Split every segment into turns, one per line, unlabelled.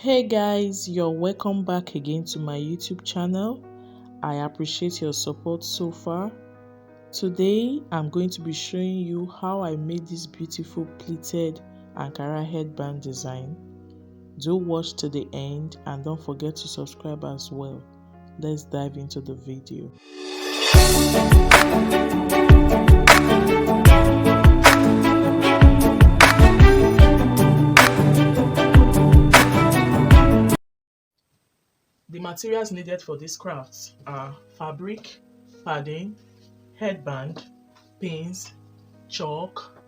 Hey guys, you're welcome back again to my YouTube channel. I appreciate your support so far. Today I'm going to be showing you how I made this beautiful pleated Ankara headband design. Do watch to the end and don't forget to subscribe as well. Let's dive into the video. The materials needed for this craft are fabric, padding, headband, pins, chalk,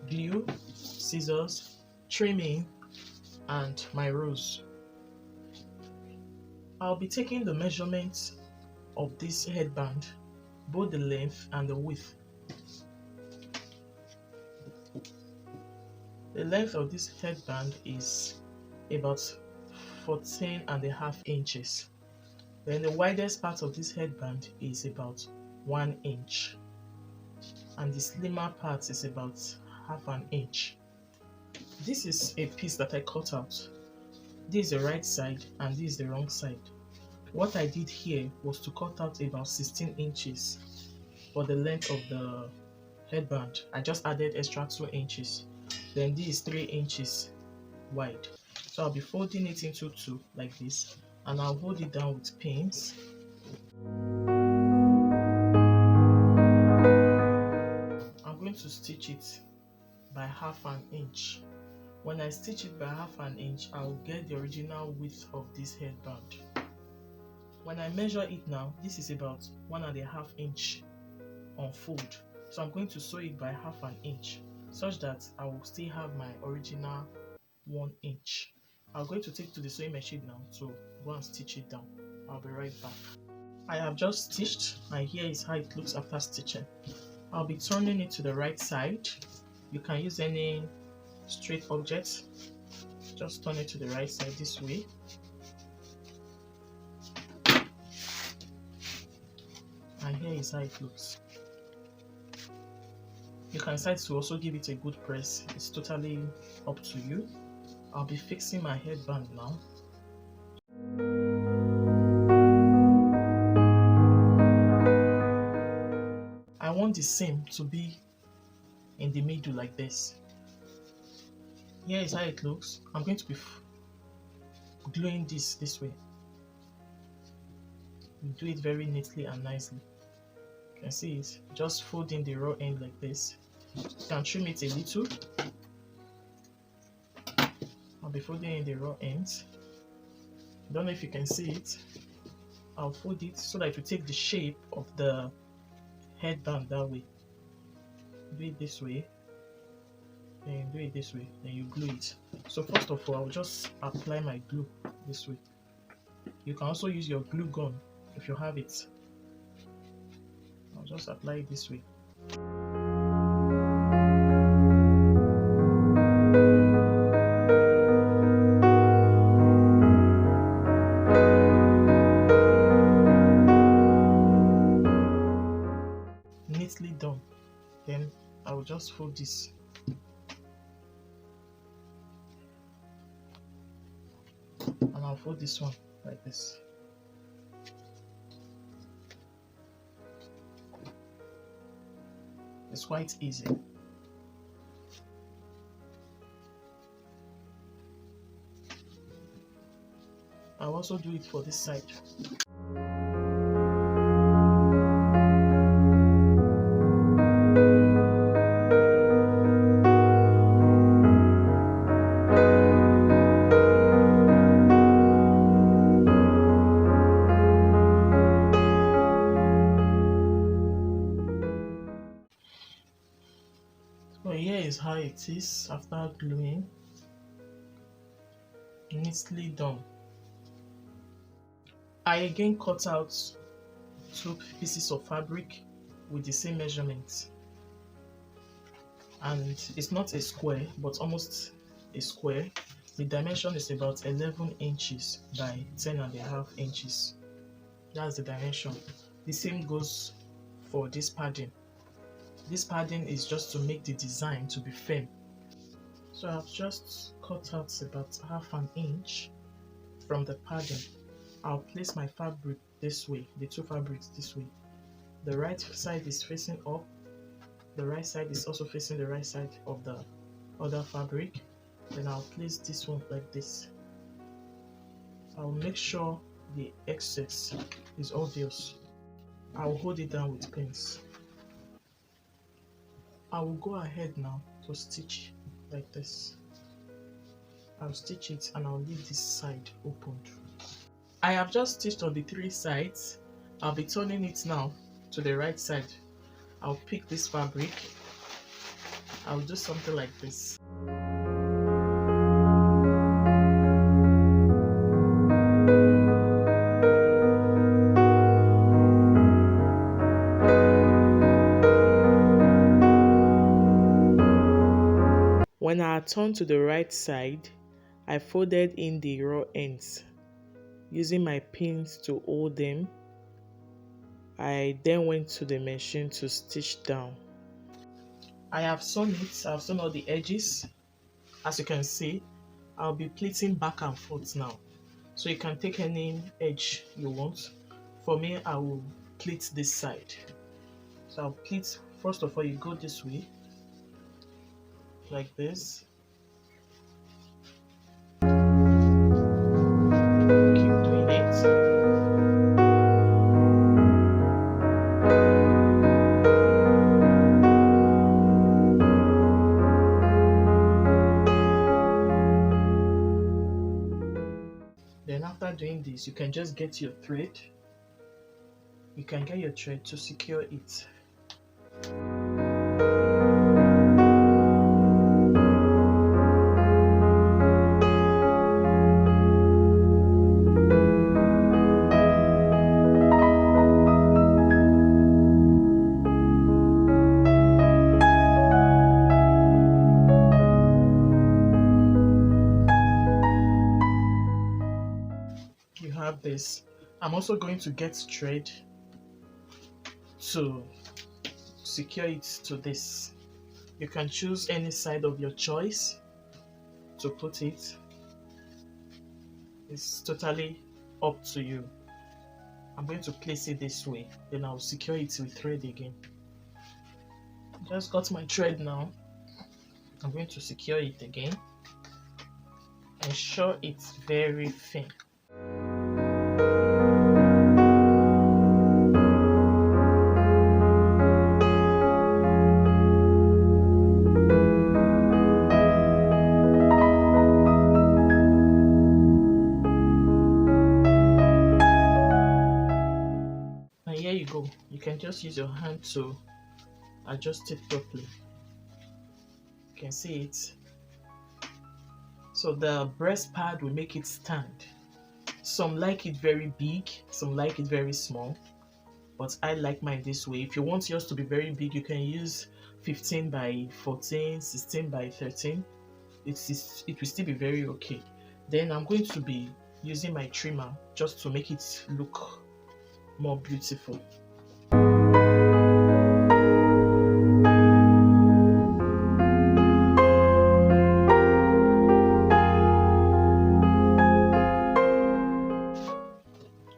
glue, scissors, trimming, and my rose. I'll be taking the measurements of this headband, both the length and the width. The length of this headband is about 14.5 inches. Then the widest part of this headband is about 1 inch, and the slimmer part is about half an inch. This is a piece that I cut out. This is the right side and this is the wrong side. What I did here was to cut out about 16 inches for the length of the headband. I just added extra 2 inches. Then this is 3 inches wide. So I'll be folding it into two like this, and I'll hold it down with pins. I'm going to stitch it by half an inch. When I stitch it by half an inch, I'll get the original width of this headband. When I measure it now, this is about 1.5 inch on fold. So I'm going to sew it by half an inch, such that I will still have my original 1 inch. I'm going to take to the sewing machine now to go and stitch it down. I'll be right back. I have just stitched, and here is how it looks after stitching. I'll be turning it to the right side. You can use any straight object. Just turn it to the right side this way. And here is how it looks. You can decide to also give it a good press. It's totally up to you. I'll be fixing my headband now. I want the seam to be in the middle like this. Here is how it looks. I'm going to be gluing this way. You do it very neatly and nicely. You can see it. Just fold in the raw end like this. You can trim it a little. I'll be folding in the raw ends. I don't know if you can see it. I'll fold it so that it will take the shape of the headband that way. Do it this way, then do it this way, then you glue it. So first of all, I'll just apply my glue this way. You can also use your glue gun if you have it. I'll just apply it this way. Neatly done. Then I will just fold this. And I'll fold this one like this. It's quite easy. I'll also do it for this side. So here is how it is after gluing. Neatly done. I again cut out 2 pieces of fabric with the same measurement, and it's not a square but almost a square. The dimension is about 11 inches by 10.5 inches. That's the dimension. The same goes for this padding. This padding is just to make the design to be firm. So I've just cut out about half an inch from the padding, I'll place my fabric this way, the two fabrics this way. The right side is facing up, the right side is also facing the right side of the other fabric. Then I'll place this one like this. I'll make sure the excess is obvious. I'll hold it down with pins. I will go ahead now to stitch like this. I'll stitch it and I'll leave this side opened. I have just stitched on the three sides. I'll be turning it now to the right side. I'll pick this fabric. I'll do something like this. When I turned to the right side, I folded in the raw ends using my pins to hold them. I then went to the machine to stitch down. I have sewn it, I've sewn all the edges. As you can see, I'll be pleating back and forth now. So you can take any edge you want. For me, I will pleat this side. So I'll pleat, first of all, you go this way, like this. Keep doing it. Then after doing this, you can just get your thread. You can get your thread to secure it. You have this. I'm also going to get thread to secure it to this. You can choose any side of your choice to put it. It's totally up to you. I'm going to place it this way, then I'll secure it with thread again. Just got my thread now. I'm going to secure it again. Ensure it's very thin. And here you go. You can just use your hand to adjust it properly. You can see it. So the breast pad will make it stand. Some like it very big, some like it very small, but I like mine this way. If you want yours to be very big, you can use 15 by 14, 16 by 13. It will still be very okay. Then I'm going to be using my trimmer just to make it look more beautiful.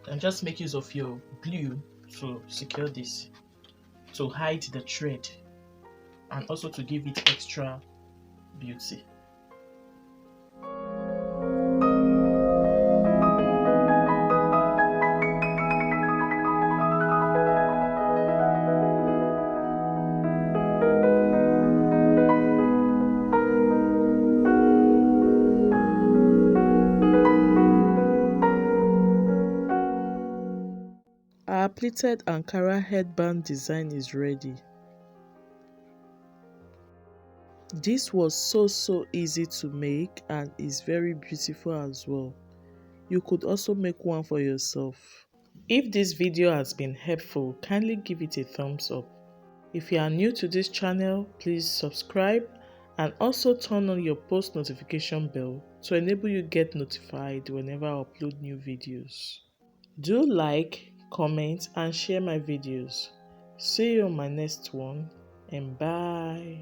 And just make use of your glue to secure this, to hide the thread and also to give it extra beauty. Our pleated Ankara headband design is ready. This was so easy to make and is very beautiful as well. You could also make one for yourself. If this video has been helpful, kindly give it a thumbs up. If you are new to this channel, please subscribe and also turn on your post notification bell to enable you get notified whenever I upload new videos. Do like, comment and share my videos. See you on my next one and bye.